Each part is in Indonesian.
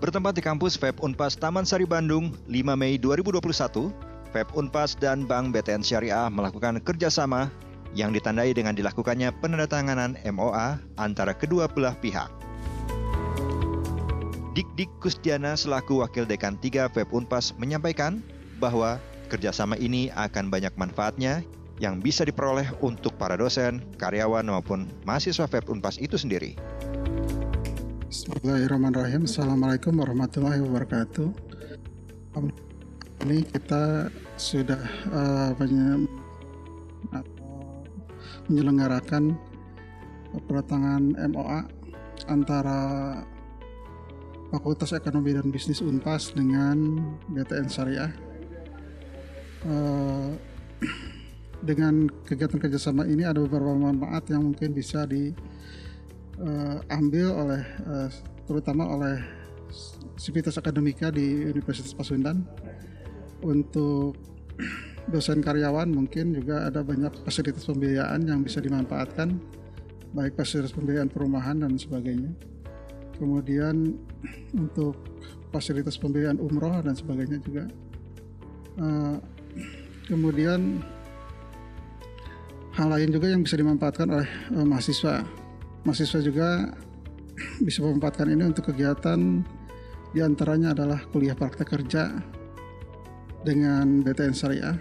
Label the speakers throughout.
Speaker 1: Bertempat di kampus FEB Unpas Taman Sari Bandung, 5 Mei 2021, FEB Unpas dan Bank BTN Syariah melakukan kerjasama yang ditandai dengan dilakukannya penandatanganan MOA antara kedua belah pihak. Dik Kusdiana selaku Wakil Dekan 3 FEB Unpas menyampaikan bahwa kerjasama ini akan banyak manfaatnya yang bisa diperoleh untuk para dosen, karyawan maupun mahasiswa FEB Unpas itu sendiri.
Speaker 2: Bismillahirrahmanirrahim. Assalamualaikum warahmatullahi wabarakatuh. Ini kita sudah menyelenggarakan penandatanganan MOA antara Fakultas Ekonomi dan Bisnis Unpas dengan BTN Syariah. Dengan kegiatan kerjasama ini ada beberapa manfaat yang mungkin bisa diambil oleh terutama oleh sivitas akademika di Universitas Pasundan. Untuk dosen karyawan mungkin juga ada banyak fasilitas pembiayaan yang bisa dimanfaatkan, baik fasilitas pembiayaan perumahan dan sebagainya. Kemudian untuk fasilitas pembiayaan umroh dan sebagainya juga. Kemudian hal lain juga yang bisa dimanfaatkan oleh mahasiswa. Mahasiswa juga bisa memanfaatkan ini untuk kegiatan, diantaranya adalah kuliah praktek kerja dengan BTN Syariah.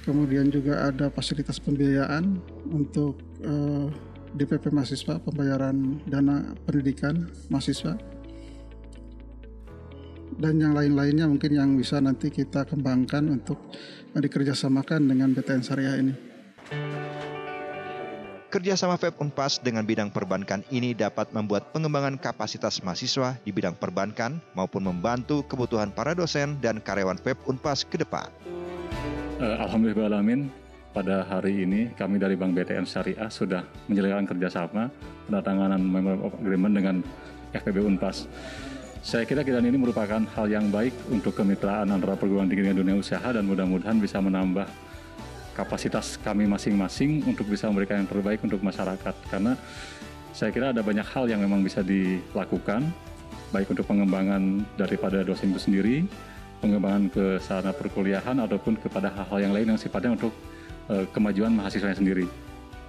Speaker 2: Kemudian juga ada fasilitas pembiayaan untuk DPP mahasiswa, pembayaran dana pendidikan mahasiswa. Dan yang lain-lainnya mungkin yang bisa nanti kita kembangkan untuk dikerjasamakan dengan BTN Syariah ini.
Speaker 1: Kerjasama FEB Unpas dengan bidang perbankan ini dapat membuat pengembangan kapasitas mahasiswa di bidang perbankan maupun membantu kebutuhan para dosen dan karyawan FEB Unpas ke depan.
Speaker 3: Alhamdulillahirrahmanirrahim, pada hari ini kami dari Bank BTN Syariah sudah menjalankan kerjasama penandatanganan Memorandum of Agreement dengan FEB Unpas. Saya kira kegiatan ini merupakan hal yang baik untuk kemitraan antara perguruan tinggi dengan dunia usaha dan mudah-mudahan bisa menambah kapasitas kami masing-masing untuk bisa memberikan yang terbaik untuk masyarakat. Karena saya kira ada banyak hal yang memang bisa dilakukan, baik untuk pengembangan daripada dosen itu sendiri, pengembangan ke sarana perkuliahan, ataupun kepada hal-hal yang lain yang sifatnya untuk kemajuan mahasiswanya sendiri.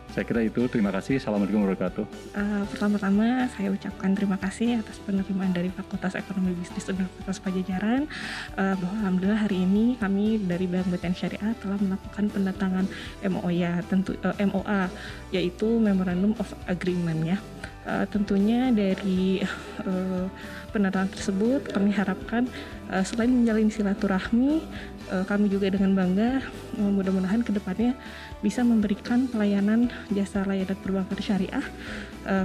Speaker 3: Saya kira itu, terima kasih. Assalamualaikum warahmatullahi wabarakatuh.
Speaker 4: Pertama-tama saya ucapkan terima kasih atas penerimaan dari Fakultas Ekonomi Bisnis Universitas Pajajaran, bahwa alhamdulillah hari ini kami dari Bank BTN Syariah telah melakukan penandatangan MOA, yaitu Memorandum of Agreement ya. Tentunya dari penandatangan tersebut kami harapkan selain menjalin silaturahmi, kami juga dengan bangga mudah-mudahan kedepannya bisa memberikan pelayanan jasa layanan perbankan syariah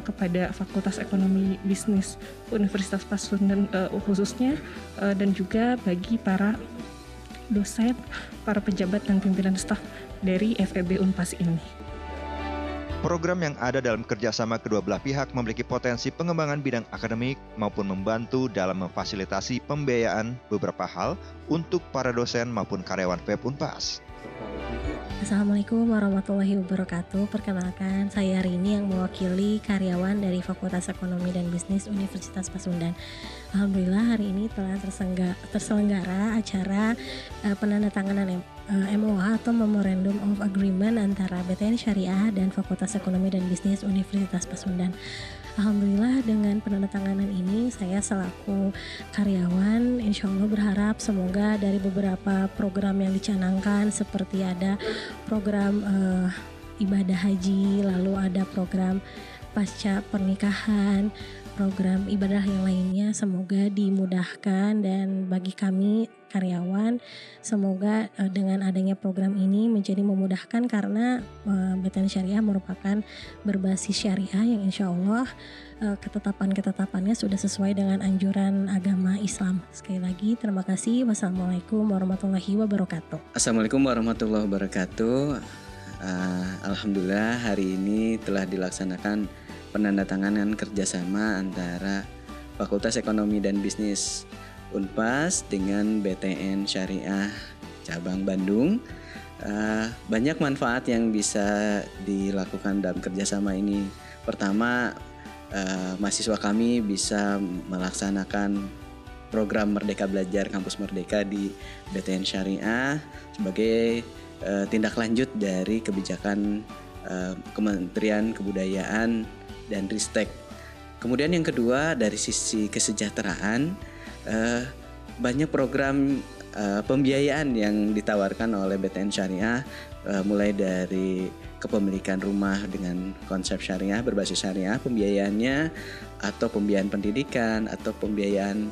Speaker 4: kepada Fakultas Ekonomi Bisnis Universitas Pasundan khususnya, dan juga bagi para dosen, para pejabat dan pimpinan staf dari FEB Unpas ini.
Speaker 1: Program yang ada dalam kerjasama kedua belah pihak memiliki potensi pengembangan bidang akademik maupun membantu dalam memfasilitasi pembiayaan beberapa hal untuk para dosen maupun karyawan FEB Unpas.
Speaker 5: Assalamualaikum warahmatullahi wabarakatuh. Perkenalkan, saya Rini yang mewakili karyawan dari Fakultas Ekonomi dan Bisnis Universitas Pasundan. Alhamdulillah hari ini telah terselenggara acara penandatanganan MOA atau Memorandum of Agreement antara BTN Syariah dan Fakultas Ekonomi dan Bisnis Universitas Pasundan. Alhamdulillah dengan penandatanganan ini saya selaku karyawan insya Allah berharap semoga dari beberapa program yang dicanangkan seperti ada program ibadah haji, lalu ada program pasca pernikahan, program ibadah yang lainnya semoga dimudahkan, dan bagi kami karyawan semoga dengan adanya program ini menjadi memudahkan karena BTN Syariah merupakan berbasis syariah yang insya Allah ketetapannya sudah sesuai dengan anjuran agama Islam. Sekali lagi terima kasih. Wassalamualaikum warahmatullahi wabarakatuh.
Speaker 6: Assalamualaikum warahmatullahi wabarakatuh. Alhamdulillah hari ini telah dilaksanakan penandatanganan kerjasama antara Fakultas Ekonomi dan Bisnis Unpas dengan BTN Syariah Cabang Bandung. Banyak manfaat yang bisa dilakukan dalam kerjasama ini. Pertama, mahasiswa kami bisa melaksanakan program Merdeka Belajar Kampus Merdeka di BTN Syariah sebagai tindak lanjut dari kebijakan Kementerian Kebudayaan dan Ristek. Kemudian yang kedua, dari sisi kesejahteraan, banyak program pembiayaan yang ditawarkan oleh BTN Syariah, mulai dari kepemilikan rumah dengan konsep syariah, berbasis syariah, pembiayaannya atau pembiayaan pendidikan atau pembiayaan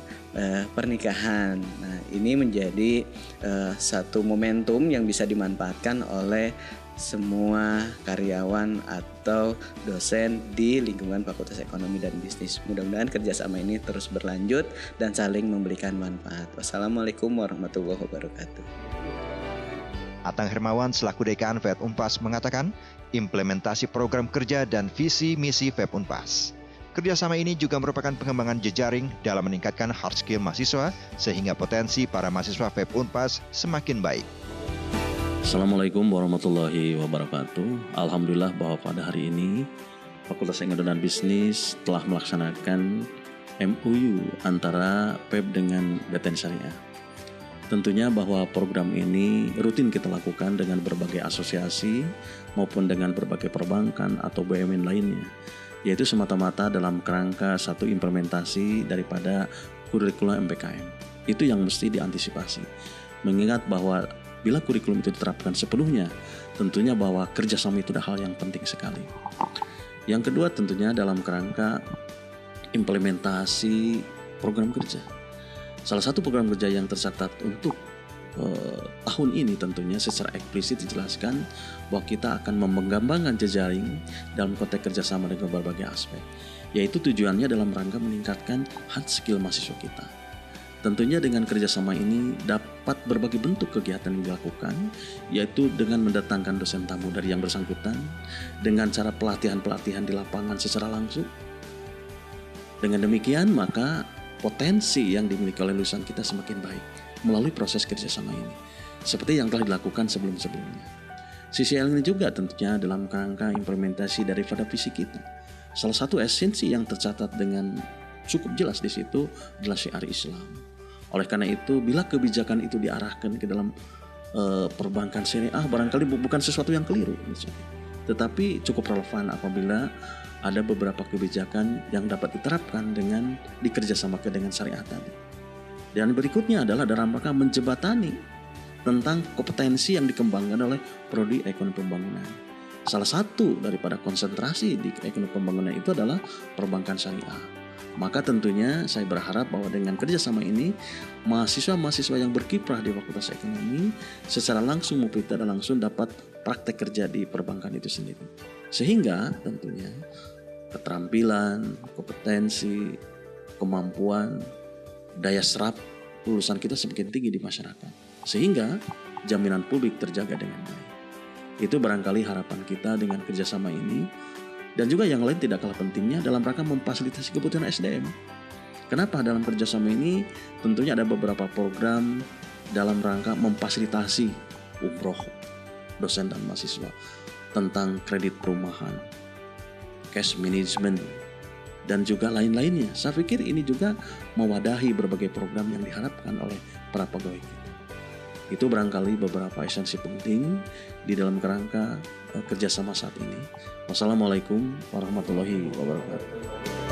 Speaker 6: pernikahan. Nah, ini menjadi satu momentum yang bisa dimanfaatkan oleh semua karyawan atau dosen di lingkungan Fakultas Ekonomi dan Bisnis. Mudah-mudahan kerjasama ini terus berlanjut dan saling memberikan manfaat. Wassalamualaikum warahmatullahi wabarakatuh.
Speaker 1: Atang Hermawan selaku Dekan FEB Unpas mengatakan implementasi program kerja dan visi misi FEB Unpas. Kerjasama ini juga merupakan pengembangan jejaring dalam meningkatkan hard skill mahasiswa sehingga potensi para mahasiswa FEB Unpas semakin baik.
Speaker 7: Assalamualaikum warahmatullahi wabarakatuh. Alhamdulillah bahwa pada hari ini Fakultas Ekonomi dan Bisnis telah melaksanakan MOU antara FEB dengan BTN Syariah. Tentunya bahwa program ini rutin kita lakukan dengan berbagai asosiasi maupun dengan berbagai perbankan atau BUMN lainnya, yaitu semata-mata dalam kerangka satu implementasi daripada kurikulum MBKM. Itu yang mesti diantisipasi. Mengingat bahwa bila kurikulum itu diterapkan sepenuhnya, tentunya bahwa kerjasama itu adalah hal yang penting sekali. Yang kedua tentunya dalam kerangka implementasi program kerja. Salah satu program kerja yang tercatat untuk tahun ini tentunya secara eksplisit dijelaskan bahwa kita akan mengembangkan jejaring dalam konteks kerjasama dengan berbagai aspek, yaitu tujuannya dalam rangka meningkatkan hard skill mahasiswa kita. Tentunya dengan kerjasama ini dapat berbagai bentuk kegiatan yang dilakukan, yaitu dengan mendatangkan dosen tamu dari yang bersangkutan, dengan cara pelatihan-pelatihan di lapangan secara langsung. Dengan demikian maka potensi yang dimiliki oleh lulusan kita semakin baik melalui proses kerjasama ini, seperti yang telah dilakukan sebelum-sebelumnya. Sisi lain ini juga tentunya dalam kerangka implementasi daripada visi kita. Salah satu esensi yang tercatat dengan cukup jelas di situ adalah syiar Islam. Oleh karena itu, bila kebijakan itu diarahkan ke dalam perbankan syariah, barangkali bukan sesuatu yang keliru, misalnya. Tetapi cukup relevan apabila ada beberapa kebijakan yang dapat diterapkan dengan dikerjasamakan dengan syariah tadi. Dan berikutnya adalah dalam rangka menjembatani tentang kompetensi yang dikembangkan oleh prodi ekonomi pembangunan. Salah satu daripada konsentrasi di ekonomi pembangunan itu adalah perbankan syariah. Maka tentunya saya berharap bahwa dengan kerjasama ini mahasiswa-mahasiswa yang berkiprah di Fakultas Ekonomi secara langsung maupun tidak langsung dapat praktek kerja di perbankan itu sendiri. Sehingga tentunya keterampilan, kompetensi, kemampuan, daya serap lulusan kita semakin tinggi di masyarakat. Sehingga jaminan publik terjaga dengan baik. Itu barangkali harapan kita dengan kerjasama ini. Dan juga yang lain tidak kalah pentingnya dalam rangka memfasilitasi kebutuhan SDM. Kenapa dalam kerjasama ini tentunya ada beberapa program dalam rangka memfasilitasi umroh dosen dan mahasiswa tentang kredit perumahan, cash management, dan juga lain-lainnya. Saya pikir ini juga mewadahi berbagai program yang diharapkan oleh para pegawai kita. Itu barangkali beberapa esensi penting di dalam kerangka kerjasama saat ini. Wassalamualaikum warahmatullahi wabarakatuh.